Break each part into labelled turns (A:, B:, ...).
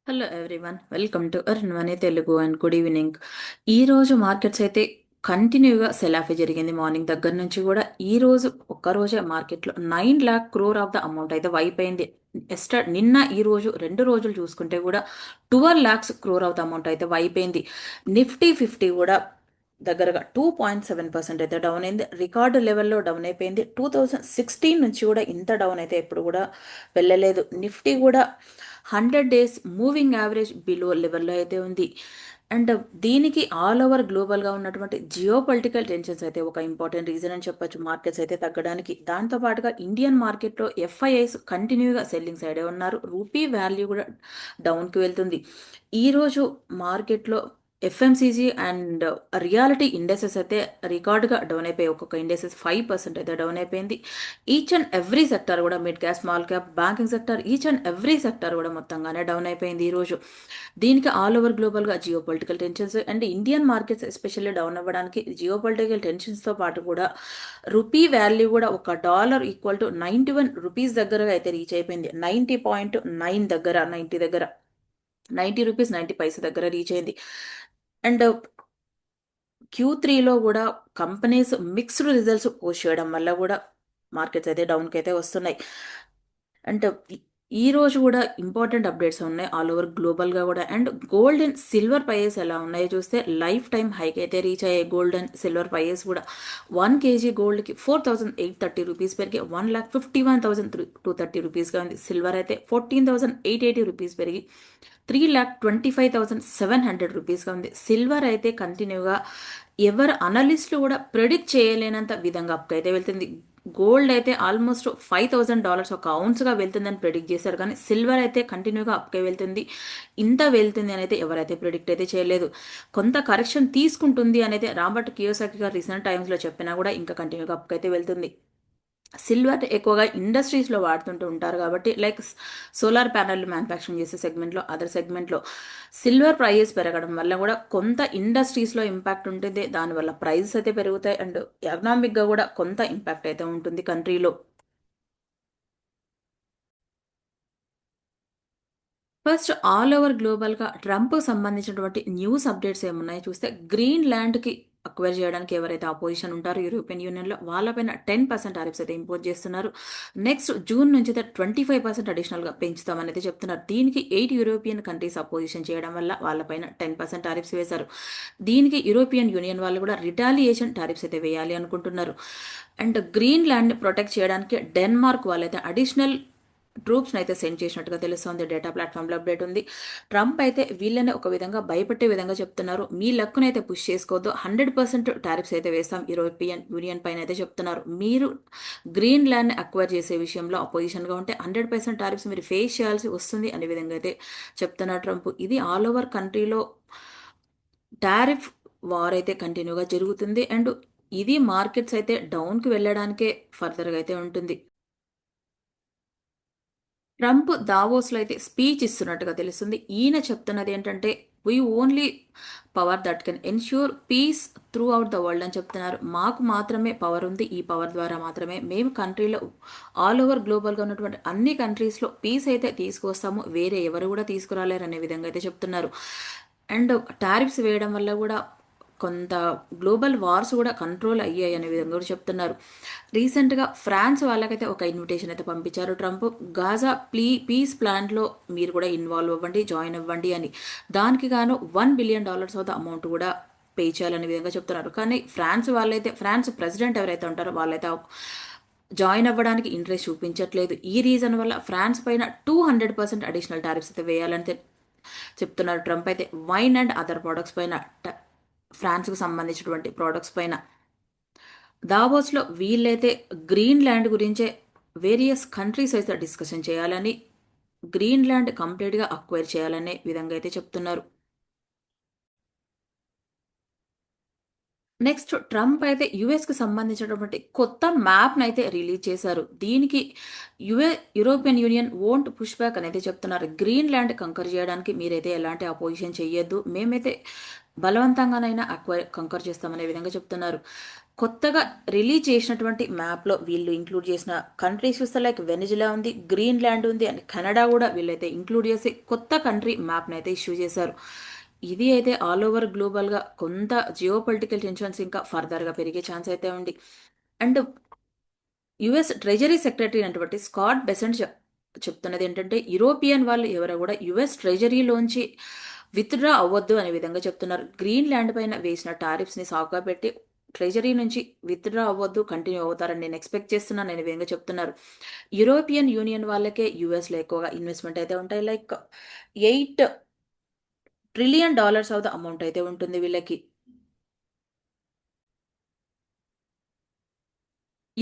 A: Hello everyone, welcome to Arunvani Telugu and good evening. ఈరోజు markets అయితే కంటిన్యూగా సెల్ ఆఫ్ జరిగింది. మార్నింగ్ దగ్గర నుంచి కూడా ఈ రోజు ఒక్కరోజే మార్కెట్లో 9 lakh crore of the amount అయితే వైప్ అయింది. నిన్న ఈ రోజు 2 రోజులు చూసుకుంటే కూడా 12 lakhs crore of the amount అయితే వైప్ అయింది. నిఫ్టీ 50 కూడా దగ్గరగా 2.7% అయితే డౌన్ అయింది. రికార్డు లెవెల్లో డౌన్ అయిపోయింది. 2016 నుంచి కూడా ఇంత డౌన్ అయితే ఎప్పుడు కూడా వెళ్ళలేదు. నిఫ్టీ కూడా 100 days మూవింగ్ యావరేజ్ బిలో లెవెల్లో అయితే ఉంది. అండ్ దీనికి ఆల్ ఓవర్ గ్లోబల్గా ఉన్నటువంటి జియో పొలిటికల్ టెన్షన్స్ అయితే ఒక ఇంపార్టెంట్ రీజన్ అని చెప్పొచ్చు మార్కెట్స్ అయితే తగ్గడానికి. దాంతో పాటుగా ఇండియన్ మార్కెట్లో ఎఫ్ఐఐస్ కంటిన్యూగా సెల్లింగ్ సైడే ఉన్నారు. రూపీ వాల్యూ కూడా డౌన్కి వెళ్తుంది. ఈరోజు మార్కెట్లో ఎఫ్ఎంసీజీ అండ్ రియాలిటీ ఇండెక్సెస్ అయితే రికార్డుగా డౌన్ అయిపోయి ఒక్కొక్క ఇండెక్సెస్ 5% అయితే డౌన్ అయిపోయింది. ఈచ్ అండ్ ఎవ్రీ సెక్టర్ కూడా mid cap, small cap, banking sector, each and every sector కూడా మొత్తంగానే డౌన్ అయిపోయింది ఈరోజు. దీనికి ఆల్ ఓవర్ గ్లోబల్గా geopolitical tensions and Indian markets especially down అవ్వడానికి జియో పొలిటికల్ టెన్షన్స్తో పాటు కూడా రూపీ వాల్యూ కూడా $1 ఈక్వల్ టు 91 రూపీస్ దగ్గరగా అయితే రీచ్ అయిపోయింది. 90.9 దగ్గర, 90 దగ్గర, 90 రూపీస్ 90 పైసా దగ్గర రీచ్ అయింది. అండ్ Q3లో కూడా కంపెనీస్ మిక్స్డ్ రిజల్ట్స్ పోస్ట్ చేయడం వల్ల కూడా మార్కెట్స్ అయితే డౌన్కి అయితే వస్తున్నాయి. అండ్ ఈ రోజు కూడా ఇంపార్టెంట్ అప్డేట్స్ ఉన్నాయి ఆల్ ఓవర్ గ్లోబల్గా కూడా. And gold and silver prices ఎలా ఉన్నాయో చూస్తే లైఫ్ టైం హైక్ అయితే రీచ్ అయ్యాయి. గోల్డ్ అండ్ సిల్వర్ ప్రైజెస్ కూడా 1 kg గోల్డ్కి 4,830 రూపీస్ పెరిగి 1,51,230 రూపీస్గా ఉంది. సిల్వర్ అయితే 14,880 రూపీస్ పెరిగి 3,25,700 రూపీస్గా ఉంది. సిల్వర్ అయితే కంటిన్యూగా ఎవరు అనలిస్టులు కూడా ప్రెడిక్ట్ చేయలేనంత విధంగా అప్కైతే వెళ్తుంది. గోల్డ్ అయితే ఆల్మోస్ట్ $5,000 ఒక ఔన్స్గా వెళ్తుందని ప్రెడిక్ట్ చేశారు, కానీ సిల్వర్ అయితే కంటిన్యూగా అప్కే వెళ్తుంది. ఇంత వెళ్తుంది అని అయితే ఎవరైతే ప్రెడిక్ట్ అయితే చేయలేదు. కొంత కరెక్షన్ తీసుకుంటుంది అని అయితే రాబర్ట్ కియోసాకి గారు రీసెంట్ టైమ్స్లో చెప్పినా కూడా ఇంకా కంటిన్యూగా అప్కైతే వెళ్తుంది. సిల్వర్ ఎక్కువగా ఇండస్ట్రీస్లో వాడుతుంటూ ఉంటారు కాబట్టి, లైక్ సోలార్ ప్యానెల్ మ్యానుఫ్యాక్చరింగ్ చేసే సెగ్మెంట్లో, అదర్ సెగ్మెంట్లో సిల్వర్ ప్రైజెస్ పెరగడం వల్ల కూడా కొంత ఇండస్ట్రీస్లో ఇంపాక్ట్ ఉంటుంది. దానివల్ల ప్రైజెస్ అయితే పెరుగుతాయి అండ్ ఎకనామిక్గా కూడా కొంత ఇంపాక్ట్ అయితే ఉంటుంది కంట్రీలో. ఫస్ట్ ఆల్ ఓవర్ గ్లోబల్గా ట్రంప్ సంబంధించినటువంటి న్యూస్ అప్డేట్స్ ఏమున్నాయో చూస్తే, గ్రీన్ ల్యాండ్కి అక్వైర్ చేయడానికి ఎవరైతే అపోజిషన్ ఉంటారో యూరోపియన్ యూనియన్లో వాళ్ళపైన 10% టారిఫ్స్ అయితే ఇంపోజ్ చేస్తున్నారు. నెక్స్ట్ జూన్ నుంచి అయితే 25% అడిషనల్గా పెంచుతామని అయితే చెప్తున్నారు. దీనికి 8 యూరోపియన్ కంట్రీస్ అపోజిషన్ చేయడం వల్ల వాళ్ళపైన 10% టారిఫ్స్ వేశారు. దీనికి యూరోపియన్ యూనియన్ వాళ్ళు కూడా రిటాలియేషన్ టారిఫ్స్ అయితే వేయాలి అనుకుంటున్నారు. అండ్ గ్రీన్ ల్యాండ్ ప్రొటెక్ట్ చేయడానికి డెన్మార్క్ వాళ్ళైతే అడిషనల్ ట్రూప్స్ని అయితే సెండ్ చేసినట్టుగా తెలుస్తోంది. డేటా ప్లాట్ఫామ్లో అప్డేట్ ఉంది. ట్రంప్ అయితే వీళ్ళని ఒక విధంగా భయపెట్టే విధంగా చెప్తున్నారు. మీ లక్కునైతే పుష్ చేసుకోవద్దు, 100% టారిఫ్స్ అయితే వేస్తాం యూరోపియన్ యూనియన్ పైన అయితే చెప్తున్నారు. మీరు గ్రీన్ ల్యాండ్ అక్వైర్ చేసే విషయంలో అపోజిషన్గా ఉంటే 100% టారిఫ్స్ మీరు ఫేస్ చేయాల్సి వస్తుంది అనే విధంగా అయితే చెప్తున్నారు ట్రంప్. ఇది ఆల్ ఓవర్ కంట్రీలో టారిఫ్ వార్ అయితే కంటిన్యూగా జరుగుతుంది. అండ్ ఇది మార్కెట్స్ అయితే డౌన్కి వెళ్ళడానికే ఫర్దర్గా అయితే ఉంటుంది. ట్రంప్ దావోస్లో అయితే స్పీచ్ ఇస్తున్నట్టుగా తెలుస్తుంది. ఈయన చెప్తున్నది ఏంటంటే, we only power that can ensure peace throughout the world అని చెప్తున్నారు. మాకు మాత్రమే పవర్ ఉంది, ఈ పవర్ ద్వారా మాత్రమే మేము కంట్రీలో ఆల్ ఓవర్ గ్లోబల్గా ఉన్నటువంటి అన్ని కంట్రీస్లో పీస్ అయితే తీసుకొస్తాము, వేరే ఎవరు కూడా తీసుకురాలేరు అనే విధంగా అయితే చెప్తున్నారు. అండ్ టారిఫ్స్ వేయడం వల్ల కూడా కొంత గ్లోబల్ వార్స్ కూడా కంట్రోల్ అయ్యాయి అనే విధంగా కూడా చెప్తున్నారు. రీసెంట్గా ఫ్రాన్స్ వాళ్ళకైతే ఒక ఇన్విటేషన్ అయితే పంపించారు ట్రంప్. గాజా పీస్ ప్లాన్లో మీరు కూడా ఇన్వాల్వ్ అవ్వండి, జాయిన్ అవ్వండి అని. దానికి గాను $1 బిలియన్ ఆఫ్ ద అమౌంట్ కూడా పే చేయాలనే విధంగా చెప్తున్నారు. కానీ ఫ్రాన్స్ ప్రెసిడెంట్ ఎవరైతే ఉంటారో వాళ్ళైతే జాయిన్ అవ్వడానికి ఇంట్రెస్ట్ చూపించట్లేదు. ఈ రీజన్ వల్ల ఫ్రాన్స్ పైన 200% అడిషనల్ టారిఫ్స్ అయితే వేయాలని చెప్తున్నారు ట్రంప్ అయితే. వైన్ అండ్ అదర్ ప్రోడక్ట్స్ పైన, ఫ్రాన్స్కు సంబంధించినటువంటి ప్రోడక్ట్స్ పైన. దావోస్లో వీళ్ళైతే గ్రీన్ ల్యాండ్ గురించే వేరియస్ కంట్రీస్ అయితే డిస్కషన్ చేయాలని, గ్రీన్ ల్యాండ్ కంప్లీట్గా అక్వైర్ చేయాలనే విధంగా అయితే చెప్తున్నారు. నెక్స్ట్ ట్రంప్ అయితే యుఎస్కి సంబంధించినటువంటి కొత్త మ్యాప్ని అయితే రిలీజ్ చేశారు. దీనికి European union won't push back అనేది చెప్తున్నారు. గ్రీన్ ల్యాండ్ కంకర్ చేయడానికి మీరైతే ఎలాంటి అపోజిషన్ చెయ్యొద్దు, మేమైతే బలవంతంగానైనా కంకర్ చేస్తామనే విధంగా చెప్తున్నారు. కొత్తగా రిలీజ్ చేసినటువంటి మ్యాప్లో వీళ్ళు ఇంక్లూడ్ చేసిన కంట్రీస్ చూస్తే లైక్ వెనిజులా ఉంది, గ్రీన్లాండ్ ఉంది అండ్ కెనడా కూడా వీళ్ళైతే ఇంక్లూడ్ చేసి కొత్త కంట్రీ మ్యాప్ని అయితే ఇష్యూ చేశారు. ఇది అయితే ఆల్ ఓవర్ గ్లోబల్గా కొంత జియో పొలిటికల్ టెన్షన్స్ ఇంకా ఫర్దర్గా పెరిగే ఛాన్స్ అయితే ఉంది. అండ్ యుఎస్ ట్రెజరీ సెక్రటరీ అయినటువంటి స్కాట్ బెసెంట్ చెప్తున్నది ఏంటంటే యూరోపియన్ వాళ్ళు ఎవరో కూడా యుఎస్ ట్రెజరీలోంచి విత్డ్రా అవ్వద్దు అనే విధంగా చెప్తున్నారు. గ్రీన్లాండ్ పైన వేసిన టారిఫ్స్ని సాకుగా పెట్టి ట్రెజరీ నుంచి విత్డ్రా అవ్వద్దు, కంటిన్యూ అవుతారని నేను ఎక్స్పెక్ట్ చేస్తున్నాను అనే విధంగా చెప్తున్నారు. యూరోపియన్ యూనియన్ వాళ్ళకే యుఎస్లో ఎక్కువగా ఇన్వెస్ట్మెంట్ అయితే ఉంటాయి. Like $8 trillion of the amount అయితే ఉంటుంది వీళ్ళకి.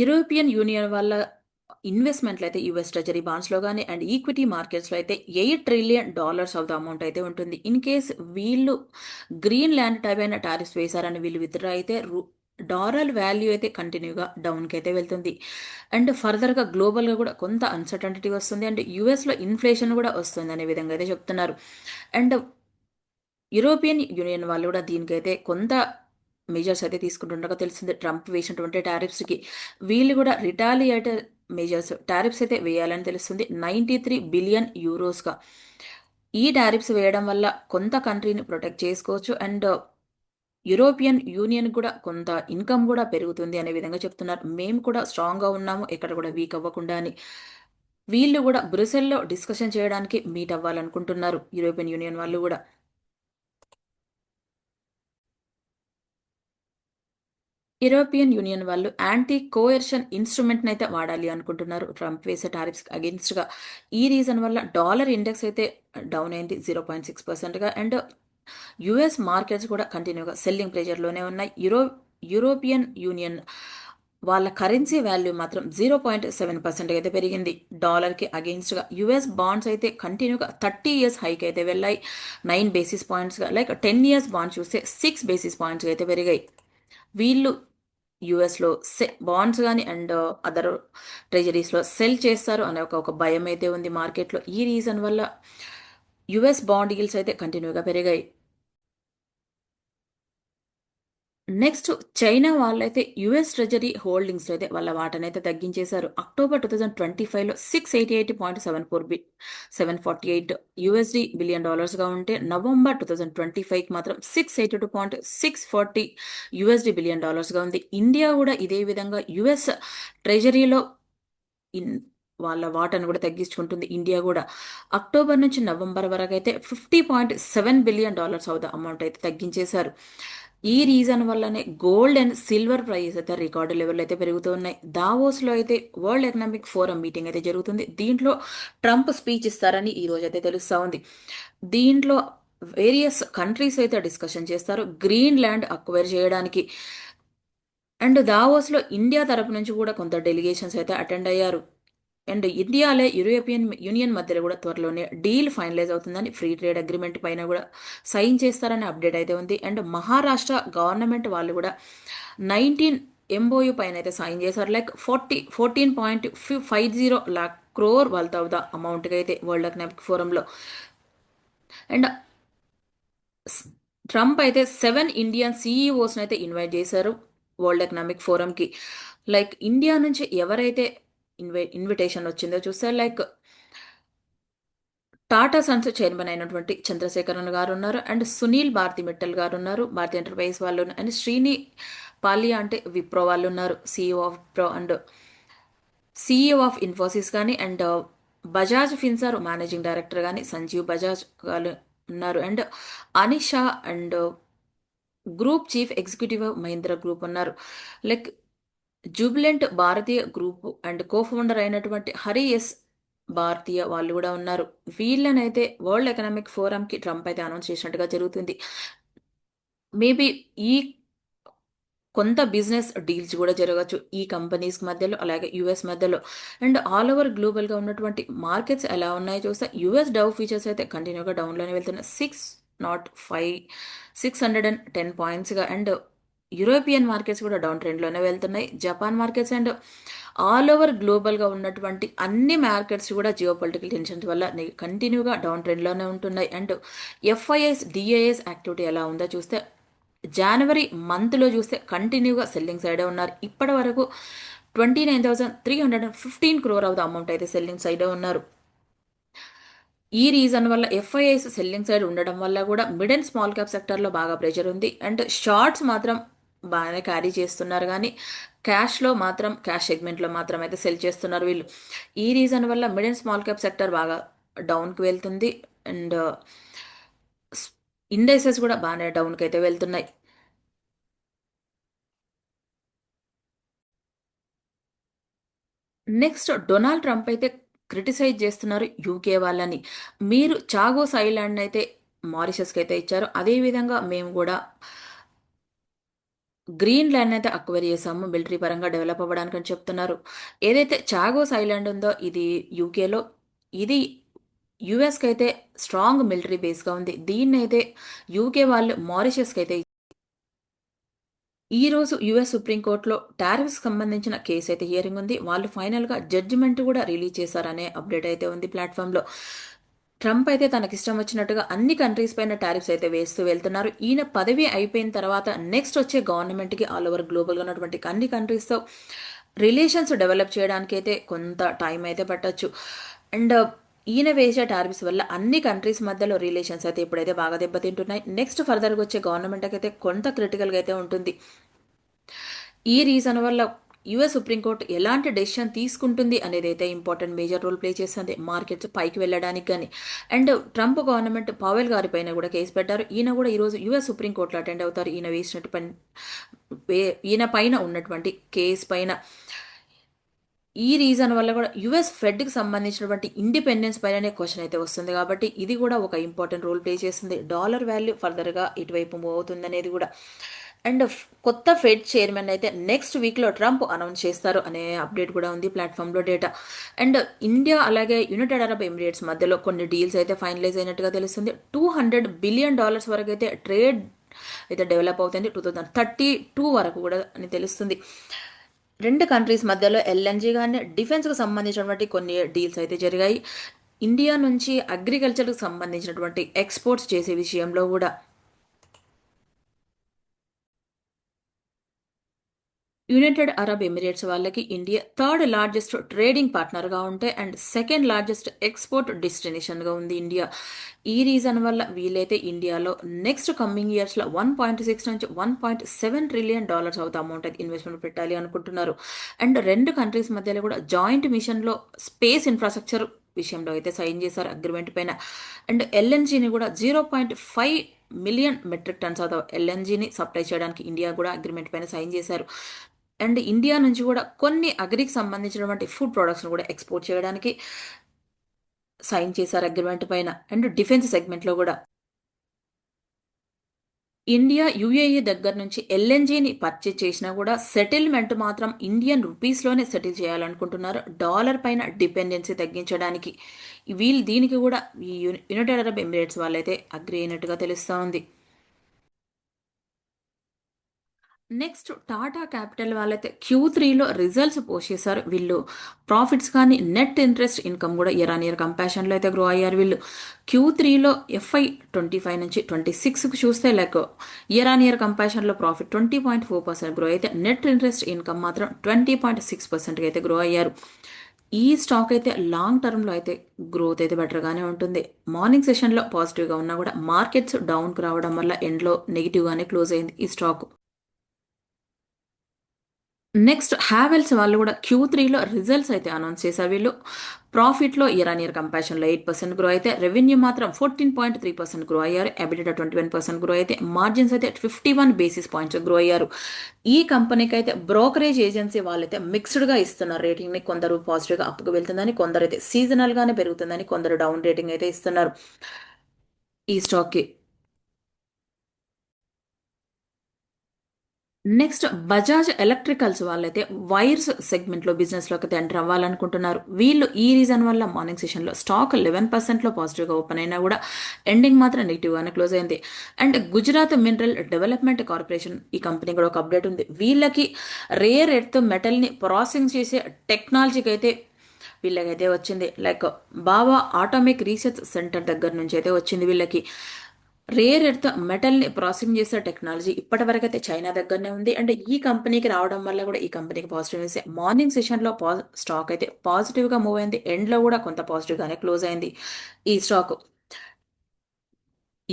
A: యూరోపియన్ యూనియన్ వాళ్ళ ఇన్వెస్ట్మెంట్లు అయితే యుఎస్ ట్రెజరీ బాండ్స్లో కానీ అండ్ ఈక్విటీ మార్కెట్స్లో అయితే $8 ట్రిలియన్ ఆఫ్ ద అమౌంట్ అయితే ఉంటుంది. ఇన్ కేస్ వీళ్ళు గ్రీన్ ల్యాండ్ టైప్ అయిన టారిఫ్స్ వేశారని వీళ్ళు విత్డ్రా అయితే డాలర్ వాల్యూ అయితే కంటిన్యూగా డౌన్కి అయితే వెళ్తుంది. అండ్ ఫర్దర్గా గ్లోబల్గా కూడా కొంత అన్సర్టనిటీ వస్తుంది అండ్ యుఎస్లో ఇన్ఫ్లేషన్ కూడా వస్తుంది అనే విధంగా అయితే చెప్తున్నారు. అండ్ యూరోపియన్ యూనియన్ వాళ్ళు కూడా దీనికైతే కొంత మెజర్స్ అయితే తీసుకుంటుండగా తెలిసింది. ట్రంప్ వేసినటువంటి టారిఫ్స్కి వీళ్ళు కూడా రిటాలియేటర్ మెజర్స్ టారిఫ్స్ అయితే వేయాలని తెలుస్తుంది. 93 బిలియన్ యూరోస్గా ఈ టారిఫ్స్ వేయడం వల్ల కొంత కంట్రీని ప్రొటెక్ట్ చేసుకోవచ్చు అండ్ యూరోపియన్ యూనియన్ కూడా కొంత ఇన్కమ్ కూడా పెరుగుతుంది అనే విధంగా చెప్తున్నారు. మేము కూడా స్ట్రాంగ్గా ఉన్నాము, ఎక్కడ కూడా వీక్ అవ్వకుండా అని. వీళ్ళు కూడా బ్రుసెల్లో డిస్కషన్ చేయడానికి మీట్ అవ్వాలనుకుంటున్నారు యూరోపియన్ యూనియన్ వాళ్ళు కూడా. యూరోపియన్ యూనియన్ వాళ్ళు యాంటీ కోయర్షన్ ఇన్స్ట్రుమెంట్ని అయితే వాడాలి అనుకుంటున్నారు ట్రంప్ వేసే టారిఫ్స్ అగేన్స్ట్గా. ఈ రీజన్ వల్ల డాలర్ ఇండెక్స్ అయితే డౌన్ అయింది 0.6%గా అండ్ యుఎస్ మార్కెట్స్ కూడా కంటిన్యూగా సెల్లింగ్ ప్రెజర్లోనే ఉన్నాయి. యూరోపియన్ యూనియన్ వాళ్ళ కరెన్సీ వాల్యూ మాత్రం 0.7% అయితే పెరిగింది డాలర్కి అగెయిన్స్ట్గా. యుఎస్ బాండ్స్ అయితే కంటిన్యూగా 30 ఇయర్స్ హైక్ అయితే వెళ్ళాయి 9 బేసిస్ పాయింట్స్గా. లైక్ 10 ఇయర్స్ బాండ్స్ చూస్తే 6 బేసిస్ పాయింట్స్గా అయితే పెరిగాయి. వీళ్ళు యుఎస్లో బాండ్స్ కానీ అండ్ అదర్ ట్రెజరీస్లో సెల్ చేస్తారు అనే ఒక భయం అయితే ఉంది మార్కెట్లో. ఈ రీజన్ వల్ల యుఎస్ బాండ్ ఈల్స్ అయితే కంటిన్యూగా పెరిగాయి. నెక్స్ట్ చైనా వాళ్ళైతే యుఎస్ ట్రెజరీ హోల్డింగ్స్ అయితే వాళ్ళ వాటనైతే తగ్గించేశారు. అక్టోబర్ 2025లో 688.74 బిలియన్ డాలర్స్గా ఉంటే నవంబర్ 2025కి మాత్రం 682.640 బిలియన్ డాలర్స్గా ఉంది. ఇండియా కూడా ఇదే విధంగా యుఎస్ ట్రెజరీలో ఇన్ వాళ్ళ వాటాను కూడా తగ్గించుకుంటుంది. ఇండియా కూడా అక్టోబర్ నుంచి నవంబర్ వరకు అయితే $50.7 బిలియన్ ఆఫ్ ద అమౌంట్ అయితే తగ్గించేశారు. ఈ రీజన్ వల్లనే గోల్డ్ అండ్ సిల్వర్ ప్రైస్ అయితే రికార్డు లెవెల్ అయితే పెరుగుతూ ఉన్నాయి. దావోస్లో అయితే వరల్డ్ ఎకనామిక్ ఫోరం మీటింగ్ అయితే జరుగుతుంది. దీంట్లో ట్రంప్ స్పీచ్ ఇస్తారని ఈ రోజు అయితే తెలుస్తూ ఉంది. దీంట్లో వేరియస్ కంట్రీస్ అయితే డిస్కషన్ చేస్తారు గ్రీన్ ల్యాండ్ అక్వైర్ చేయడానికి. అండ్ దావోస్లో ఇండియా తరపు నుంచి కూడా కొంత డెలిగేషన్స్ అయితే అటెండ్ అయ్యారు. అండ్ ఇండియాలో యూరోపియన్ యూనియన్ మధ్యలో కూడా త్వరలోనే డీల్ ఫైనలైజ్ అవుతుందని, ఫ్రీ ట్రేడ్ అగ్రిమెంట్ పైన కూడా సైన్ చేస్తారని అప్డేట్ అయితే ఉంది. అండ్ మహారాష్ట్ర గవర్నమెంట్ వాళ్ళు కూడా 19 MOU పైన అయితే సైన్ చేశారు. లైక్ 14.50 lakh crore వాళ్ళ ఆఫ్ ద అమౌంట్గా అయితే వరల్డ్ ఎకనామిక్ ఫోరంలో. అండ్ ట్రంప్ అయితే 7 ఇండియన్ CEOస్ని అయితే ఇన్వైట్ చేశారు వరల్డ్ ఎకనామిక్ ఫోరంకి. లైక్ ఇండియా నుంచి ఎవరైతే ఇన్విటేషన్ వచ్చిందో చూస్తే లైక్ టాటా సన్స్ చైర్మన్ అయినటువంటి చంద్రశేఖరన్ గారు ఉన్నారు అండ్ సునీల్ భారతి మిట్టల్ గారు ఉన్నారు, భారతి ఎంటర్ప్రైజ్ వాళ్ళు అండ్ శ్రీని పాలియా అంటే విప్రో వాళ్ళు ఉన్నారు, CEO of Wipro and CEO of Infosys కానీ and Bajaj Finserv managing director కానీ సంజీవ్ బజాజ్ గారు ఉన్నారు అండ్ అనిషా and group chief executive Mahindra group ఉన్నారు. Like jubilant Bhartia group and cofounder అయినటువంటి హరి భారతీయ వాళ్ళు కూడా ఉన్నారు. వీళ్ళనైతే వరల్డ్ ఎకనామిక్ ఫోరంకి ట్రంప్ అయితే అనౌన్స్ చేసినట్టుగా జరుగుతుంది. మేబీ ఈ కొంత బిజినెస్ డీల్స్ కూడా జరగచ్చు ఈ కంపెనీస్ మధ్యలో అలాగే యుఎస్ మధ్యలో. అండ్ ఆల్ ఓవర్ గ్లోబల్గా ఉన్నటువంటి మార్కెట్స్ ఎలా ఉన్నాయో చూస్తే యుఎస్ డవ్ ఫీచర్స్ అయితే కంటిన్యూగా డౌన్లోనే వెళ్తున్నాయి 610 పాయింట్స్గా. అండ్ యూరోపియన్ మార్కెట్స్ కూడా డౌన్ ట్రెండ్లోనే వెళ్తున్నాయి. Japan markets and all over గ్లోబల్గా ఉన్నటువంటి అన్ని మార్కెట్స్ కూడా జియో పొలిటికల్ టెన్షన్స్ వల్ల కంటిన్యూగా డౌన్ ట్రెండ్లోనే ఉంటున్నాయి. అండ్ ఎఫ్ఐఎస్ డిఐఎస్ యాక్టివిటీ ఎలా ఉందో చూస్తే జనవరి మంత్లో చూస్తే కంటిన్యూగా సెల్లింగ్ సైడే ఉన్నారు. ఇప్పటి వరకు 29,315 crore ఆఫ్ ద అమౌంట్ అయితే సెల్లింగ్ సైడే ఉన్నారు. ఈ రీజన్ వల్ల ఎఫ్ఐఐస్ సెల్లింగ్ సైడ్ ఉండడం వల్ల కూడా మిడ్ అండ్ స్మాల్ క్యాప్ సెక్టర్లో బాగా ప్రెషర్ ఉంది. అండ్ షార్ట్స్ మాత్రం బాగానే క్యారీ చేస్తున్నారు కానీ క్యాష్లో మాత్రం క్యాష్ సెగ్మెంట్లో మాత్రం అయితే సెల్ చేస్తున్నారు వీళ్ళు. ఈ రీజన్ వల్ల mid and small cap sector బాగా డౌన్కి వెళ్తుంది. అండ్ ఇండైసెస్ కూడా బాగానే డౌన్కి అయితే వెళ్తున్నాయి. నెక్స్ట్ డొనాల్డ్ ట్రంప్ అయితే క్రిటిసైజ్ చేస్తున్నారు యూకే వాళ్ళని. మీరు చాగోస్ ఐలాండ్ అయితే మారిషస్కి అయితే ఇచ్చారు, అదేవిధంగా మేము కూడా గ్రీన్ ల్యాండ్ అయితే అక్వైర్ చేసాము మిలిటరీ పరంగా డెవలప్ అవ్వడానికి అని చెప్తున్నారు. ఏదైతే చాగోస్ ఐలాండ్ ఉందో ఇది యూకేలో, ఇది యుఎస్కి అయితే స్ట్రాంగ్ మిలిటరీ బేస్గా ఉంది. దీన్ని అయితే యూకే వాళ్ళు మారిషస్కి అయితే ఈ రోజు యుఎస్ సుప్రీంకోర్టులో టారిఫ్స్ సంబంధించిన కేసు అయితే హియరింగ్ ఉంది. వాళ్ళు ఫైనల్గా జడ్జిమెంట్ కూడా రిలీజ్ చేశారనే అప్డేట్ అయితే ఉంది ప్లాట్ఫామ్లో. ట్రంప్ అయితే తనకిష్టం వచ్చినట్టుగా అన్ని కంట్రీస్ పైన టారిఫ్స్ అయితే వేస్తూ వెళ్తున్నారు. ఈయన పదవి అయిపోయిన తర్వాత నెక్స్ట్ వచ్చే గవర్నమెంట్కి ఆల్ ఓవర్ గ్లోబల్గా ఉన్నటువంటి అన్ని కంట్రీస్తో రిలేషన్స్ డెవలప్ చేయడానికి అయితే కొంత టైం అయితే పట్టొచ్చు. అండ్ ఈయన వేసే టారిఫ్స్ వల్ల అన్ని కంట్రీస్ మధ్యలో రిలేషన్స్ అయితే ఇప్పుడైతే బాగా దెబ్బతింటున్నాయి. నెక్స్ట్ ఫర్దర్గా వచ్చే గవర్నమెంట్కి అయితే కొంత క్రిటికల్గా అయితే ఉంటుంది. ఈ రీజన్ వల్ల యుఎస్ సుప్రీంకోర్టు ఎలాంటి డెసిషన్ తీసుకుంటుంది అనేది అయితే ఇంపార్టెంట్ మేజర్ రోల్ ప్లే చేస్తుంది మార్కెట్స్ పైకి వెళ్ళడానికి కానీ. అండ్ ట్రంప్ గవర్నమెంట్ పవెల్ గారి పైన కూడా కేసు పెట్టారు. ఈయన కూడా ఈరోజు యుఎస్ సుప్రీంకోర్టులో అటెండ్ అవుతారు. ఈయన వేసినట్టు పని ఈయన పైన ఉన్నటువంటి కేసు పైన. ఈ రీజన్ వల్ల కూడా యుఎస్ ఫెడ్కి సంబంధించినటువంటి ఇండిపెండెన్స్ పైననే క్వశ్చన్ అయితే వస్తుంది. కాబట్టి ఇది కూడా ఒక ఇంపార్టెంట్ రోల్ ప్లే చేస్తుంది. డాలర్ వాల్యూ ఫర్దర్గా ఇటువైపు మూవ్ అవుతుంది అనేది కూడా. అండ్ కొత్త ఫెడ్ చైర్మన్ అయితే నెక్స్ట్ వీక్లో ట్రంప్ అనౌన్స్ చేస్తారు అనే అప్డేట్ కూడా ఉంది ప్లాట్ఫామ్లో డేటా. అండ్ ఇండియా అలాగే యునైటెడ్ అరబ్ ఎమిరేట్స్ మధ్యలో కొన్ని డీల్స్ అయితే ఫైనలైజ్ అయినట్టుగా తెలుస్తుంది. $200 బిలియన్ వరకు అయితే ట్రేడ్ అయితే డెవలప్ అవుతుంది 2032 వరకు కూడా అని తెలుస్తుంది. రెండు కంట్రీస్ మధ్యలో ఎల్ఎన్జీ కానీ డిఫెన్స్కి సంబంధించినటువంటి కొన్ని డీల్స్ అయితే జరిగాయి. ఇండియా నుంచి అగ్రికల్చర్కి సంబంధించినటువంటి ఎక్స్పోర్ట్స్ చేసే విషయంలో కూడా యునైటెడ్ అరబ్ ఎమిరేట్స్ వాళ్ళకి ఇండియా థర్డ్ లార్జెస్ట్ ట్రేడింగ్ పార్ట్నర్గా ఉంటే అండ్ సెకండ్ లార్జెస్ట్ ఎక్స్పోర్ట్ డెస్టినేషన్గా ఉంది ఇండియా. ఈ రీజన్ వల్ల వీలైతే ఇండియాలో నెక్స్ట్ కమ్మింగ్ ఇయర్స్లో 1.6 నుంచి $1.7 ట్రిలియన్ ఆఫ్ ద అమౌంట్ అయితే ఇన్వెస్ట్మెంట్ పెట్టాలి అనుకుంటున్నారు. అండ్ రెండు కంట్రీస్ మధ్యలో కూడా జాయింట్ మిషన్లో స్పేస్ ఇన్ఫ్రాస్ట్రక్చర్ విషయంలో అయితే సైన్ చేశారు అగ్రిమెంట్ పైన. అండ్ ఎల్ఎన్జీని కూడా 0.5 మిలియన్ మెట్రిక్ టన్స్ ఆఫ్ ఎల్ఎన్జీని సప్లై చేయడానికి ఇండియా కూడా అగ్రిమెంట్ పైన సైన్ చేశారు. అండ్ ఇండియా నుంచి కూడా కొన్ని అగ్రికి సంబంధించినటువంటి ఫుడ్ ప్రొడక్ట్స్ను కూడా ఎక్స్పోర్ట్ చేయడానికి సైన్ చేశారు అగ్రిమెంట్ పైన. అండ్ డిఫెన్స్ సెగ్మెంట్లో కూడా ఇండియా యుఏఈ దగ్గర నుంచి ఎల్ఎన్జీని పర్చేజ్ చేసినా కూడా సెటిల్మెంట్ మాత్రం ఇండియన్ రూపీస్లోనే సెటిల్ చేయాలనుకుంటున్నారు డాలర్ పైన డిపెండెన్సీ తగ్గించడానికి. వీళ్ళు దీనికి కూడా ఈ యునైటెడ్ అరబ్ ఎమిరేట్స్ వాళ్ళైతే అగ్రి అయినట్టుగా తెలుస్తూ ఉంది. నెక్స్ట్ టాటా క్యాపిటల్ వాళ్ళైతే Q3లో రిజల్ట్స్ పోస్ట్ చేశారు. వీళ్ళు ప్రాఫిట్స్ కానీ నెట్ ఇంట్రెస్ట్ ఇన్కమ్ కూడా ఇయర్ ఆన్ ఇయర్ కంపారిజన్లో అయితే గ్రో అయ్యారు వీళ్ళు. Q3లో FY25 నుంచి 26కు చూస్తే లైక్ ఇయర్ ఆన్ ఇయర్ కంపారిజన్లో ప్రాఫిట్ 20.4% గ్రో అయితే నెట్ ఇంట్రెస్ట్ ఇన్కమ్ మాత్రం 20.6% అయితే గ్రో అయ్యారు. ఈ స్టాక్ అయితే లాంగ్ టర్మ్లో అయితే గ్రోత్ అయితే బెటర్గానే ఉంటుంది. మార్నింగ్ సెషన్లో పాజిటివ్గా ఉన్నా కూడా మార్కెట్స్ డౌన్కి రావడం వల్ల ఎండ్లో నెగిటివ్గానే క్లోజ్ అయింది ఈ స్టాక్. నెక్స్ట్ హ్యావెల్స్ వాళ్ళు కూడా Q3లో రిజల్ట్స్ అయితే అనౌన్స్ చేశారు. వీళ్ళు ప్రాఫిట్లో ఇయర్ ఆన్ ఇయర్ కంపారిజన్లో 8% గ్రో అయితే రెవెన్యూ మాత్రం 14.3% గ్రో అయ్యారు. ఎబిటా 21% గ్రో అయితే మార్జిన్స్ అయితే 51 బేసిస్ పాయింట్స్ గ్రో అయ్యారు. ఈ కంపెనీకి అయితే బ్రోకరేజ్ ఏజెన్సీ వాళ్ళైతే మిక్స్డ్గా ఇస్తున్నారు రేటింగ్ని. కొందరు పాజిటివ్గా అప్కు వెళ్తుందని, కొందరు అయితే సీజనల్గానే పెరుగుతుందని, కొందరు డౌన్ రేటింగ్ అయితే ఇస్తున్నారు ఈ స్టాక్కి. నెక్స్ట్ బజాజ్ ఎలక్ట్రికల్స్ వాళ్ళైతే వైర్స్ సెగ్మెంట్లో బిజినెస్లోకి అయితే ఎంటర్ అవ్వాలనుకుంటున్నారు. వీళ్ళు ఈ రీజన్ వల్ల మార్నింగ్ సెషన్లో స్టాక్ 11% పాజిటివ్గా ఓపెన్ అయినా కూడా ఎండింగ్ మాత్రం నెగిటివ్గానే క్లోజ్ అయింది. And Gujarat mineral development corporation, ఈ కంపెనీ కూడా ఒక అప్డేట్ ఉంది. వీళ్ళకి రేర్ ఎర్త్ మెటల్ని ప్రాసెసింగ్ చేసే టెక్నాలజీకి అయితే వీళ్ళకైతే వచ్చింది. లైక్ బాబా ఆటోమిక్ రీసెర్చ్ సెంటర్ దగ్గర నుంచి అయితే వచ్చింది వీళ్ళకి. రేర్ ఎర్త్ మెటల్ని ప్రాసెసింగ్ చేసే టెక్నాలజీ ఇప్పటి వరకు అయితే చైనా దగ్గరనే ఉంది. అండ్ ఈ కంపెనీకి రావడం వల్ల కూడా ఈ కంపెనీకి పాజిటివ్ న్యూస్. మార్నింగ్ సెషన్లో స్టాక్ అయితే పాజిటివ్గా మూవ్ అయింది. ఎండ్లో కూడా కొంత పాజిటివ్గానే క్లోజ్ అయింది ఈ స్టాక్.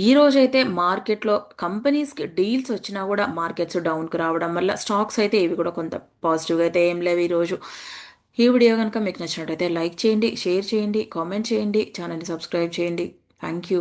A: ఈ రోజైతే మార్కెట్లో కంపెనీస్కి డీల్స్ వచ్చినా కూడా మార్కెట్స్ డౌన్కి రావడం వల్ల స్టాక్స్ అయితే ఇవి కూడా కొంత పాజిటివ్గా అయితే ఏం లేవు ఈరోజు. ఈ వీడియో కనుక మీకు నచ్చినట్టయితే లైక్ చేయండి, షేర్ చేయండి, కామెంట్ చేయండి, ఛానల్ని సబ్స్క్రైబ్ చేయండి. Thank you.